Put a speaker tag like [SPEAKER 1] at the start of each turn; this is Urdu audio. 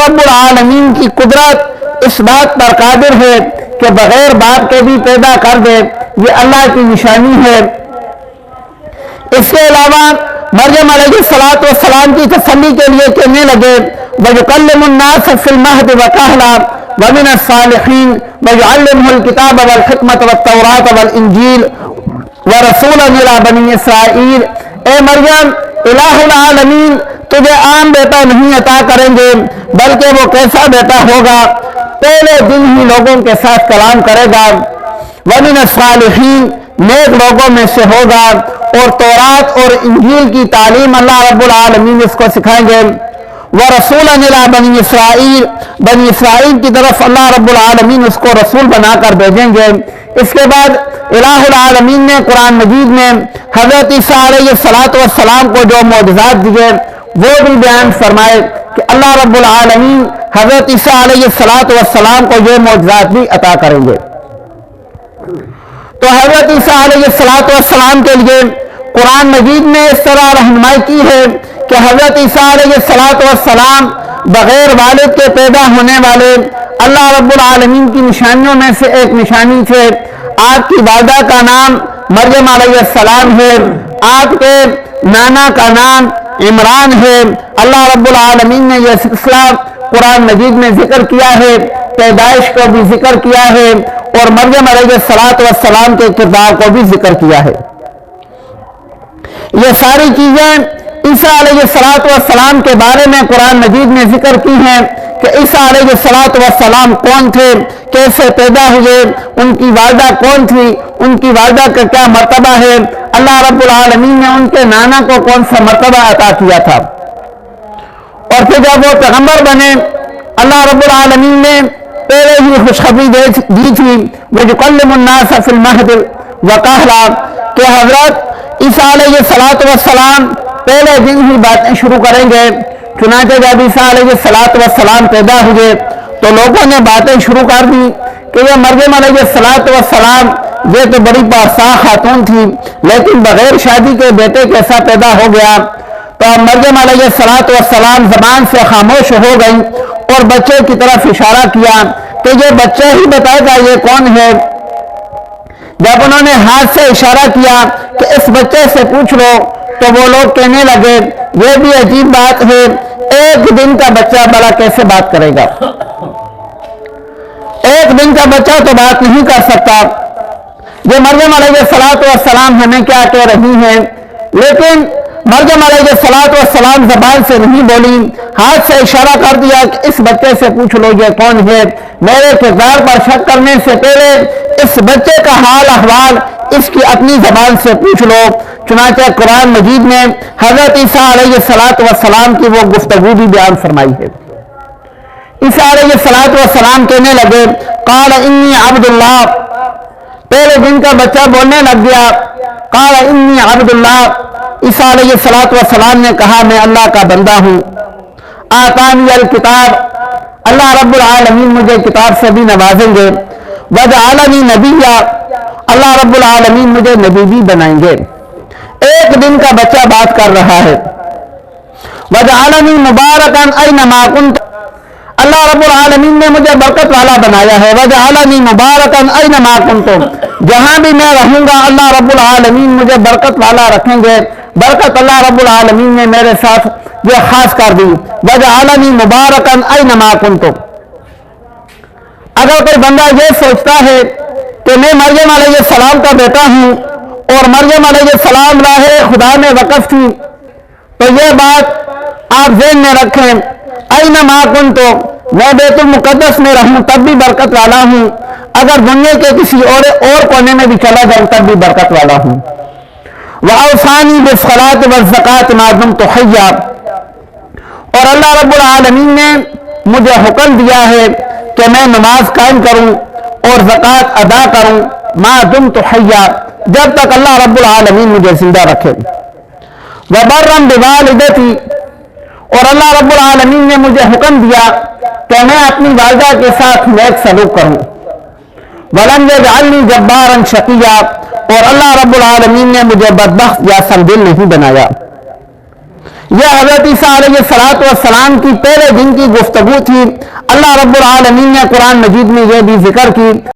[SPEAKER 1] رب العالمین کی قدرت اس بات پر قادر ہے کہ بغیر باپ کے بھی پیدا کر دے، یہ اللہ کی نشانی ہے۔ اس کے علاوہ مریم علیہ السلام کی تسلی کے لیے کہنے لگے وَيُكَلِّمُ النَّاسَ فِي الْمَهْدِ وَكَهْلًا وَمِنَ الصَّالِحِينَ وَيُعَلِّمُهُ الْكِتَابَ وَالْحِكْمَةَ وَالتَّوْرَاةَ وَالْإِنْجِيلَ وَرَسُولًا إِلَىٰ بَنِي إِسْرَائِيلَ۔ اے مریم، الہ العالمین تجھے عام بیٹا نہیں عطا کریں گے، بلکہ وہ کیسا بیٹا ہوگا؟ پہلے دن ہی لوگوں کے ساتھ کلام کرے گا، وَمِنَ الصَّالِحِينَ نیک لوگوں میں سے ہوگا، اور تورات اور انجیل کی تعلیم اللہ رب العالمین اس کو سکھائیں گے۔ وَرَسُولًا إِلَىٰ بَنِي إِسْرَائِيلَ بنی اسرائیل کی طرف اللہ رب العالمین اس کو رسول بنا کر بھیجیں گے۔ اس کے بعد الہ العالمین نے قرآن مجید میں حضرت عیسیٰ علیہ السلام کو جو معجزات دیے وہ بھی بیان فرمائے کہ اللہ رب العالمین حضرت عیسیٰ علیہ السلام کو یہ معجزات بھی عطا کریں گے۔ تو حضرت عیسیٰ علیہ السلام کے لیے قرآن مجید نے اس طرح رہنمائی کی ہے کہ حضرت عیسیٰ علیہ السلام بغیر والد کے پیدا ہونے والے اللہ رب العالمین کی نشانیوں میں سے ایک نشانی تھے۔ آپ کی والدہ کا نام مریم علیہ السلام ہے، آپ کے نانا کا نام عمران ہے۔ اللہ رب العالمین نے یہ سلسلہ قرآن مجید میں ذکر کیا ہے، پیدائش کو بھی ذکر کیا ہے، اور مریم علیہ السلام کے کردار کو بھی ذکر کیا ہے۔ یہ ساری چیزیں عیسیٰ علیہ السلام کے بارے میں قرآن مجید نے ذکر کی ہیں کہ عیسیٰ علیہ السلام کون تھے، کیسے پیدا ہوئے، ان کی والدہ کون تھی، ان کی والدہ کا کیا مرتبہ ہے، اللہ رب العالمین نے ان کے نانا کو کون سا مرتبہ عطا کیا تھا۔ اور پھر جب وہ پیغمبر بنے اللہ رب العالمین نے پہلے ہی خوشخبری دی تھی وَيُكَلِّمُ النَّاسَ فِي الْمَهْدِ وَكَهْلًا کہ حضرت عیسیٰ علیہ السلام پہلے دن ہی باتیں شروع کریں گے۔ چنانچہ جب عیسیٰ علیہ السلام پیدا ہوئے تو لوگوں نے باتیں شروع کر دی کہ یہ مریم علیہ السلام یہ تو بڑی پارسا خاتون تھی، لیکن بغیر شادی کے بیٹے کیسا پیدا ہو گیا؟ تو مریم علیہ السلام زبان سے خاموش ہو گئی اور بچے کی طرف اشارہ کیا کہ یہ بچہ ہی بتائے گا یہ کون ہے۔ جب انہوں نے ہاتھ سے اشارہ کیا کہ اس بچے سے پوچھ لو تو وہ لوگ کہنے لگے یہ بھی عجیب بات ہے، ایک دن کا بچہ بڑا کیسے بات کرے گا؟ ایک دن کا بچہ تو بات نہیں کر سکتا۔ یہ مریم علیہ السلام ہمیں کیا کہہ رہی ہیں، لیکن مریم علیہ السلام زبان سے نہیں بولی، ہاتھ سے اشارہ کر دیا کہ اس بچے سے پوچھ لو یہ کون ہے۔ میرے کردار پر شک کرنے سے پہلے اس بچے کا حال احوال اس کی اپنی زبان سے پوچھ لو۔ چنانچہ قرآن مجید میں حضرت عیسیٰ علیہ السلام کی وہ گفتگو بھی بیان فرمائی ہے۔ عیسیٰ علیہ السلام کہنے لگے قال انی عبد اللہ، پہلے دن کا بچہ بولنے لگ گیا قال انی عبد اللہ۔ عیسیٰ علیہ السلام نے کہا میں اللہ کا بندہ ہوں۔ آتانی الکتاب، اللہ رب العالمین مجھے کتاب سے بھی نوازیں گے۔ وجعلنی نبیا، اللہ رب العالمین مجھے نبی بھی بنائیں گے۔ ایک دن کا بچہ بات کر رہا ہے۔ وجعلنی مبارکا اینما کنت، اللہ رب العالمین نے مجھے برکت والا بنایا ہے۔ وجعلنی مبارکا اینما کنت، جہاں بھی میں رہوں گا اللہ رب العالمین مجھے برکت والا رکھیں گے۔ برکت اللہ رب العالمین نے میرے ساتھ یہ خاص کر دی۔ وجعلنی مبارکا اینما کنت۔ اگر کوئی بندہ یہ سوچتا ہے کہ میں مریم علیہ السلام کا بیٹا ہوں اور مریم علیہ السلام راہ خدا میں وقف تھی، تو یہ بات آپ ذہن میں رکھیں، اینما کنت، میں بیت المقدس میں رہوں تب بھی برکت والا ہوں، اگر دنیا کے کسی اور کونے میں بھی چلا جاؤں تب بھی برکت والا ہوں۔ وَأَوْصَانِي بِالصَّلَاةِ وَالزَّكَاةِ مَا دُمْتُ حَيًّا، اور اللہ رب العالمین نے مجھے حکم دیا ہے کہ میں نماز قائم کروں اور زکوٰۃ ادا کروں ما دمت حیا، جب تک اللہ رب العالمین مجھے زندہ رکھے۔ وبرا بوالدتی، اور اللہ رب العالمین نے مجھے حکم دیا کہ میں اپنی والدہ کے ساتھ نیک سلوک کروں۔ ولم یجعلنی جبارا شقیا، اور اللہ رب العالمین نے مجھے بدبخت یا سنگدل نہیں بنایا۔ یہ حضرت عیسیٰ علیہ السلام کی پہلے دن کی گفتگو تھی۔ اللہ رب العالمین نے قرآن مجید میں یہ بھی ذکر کی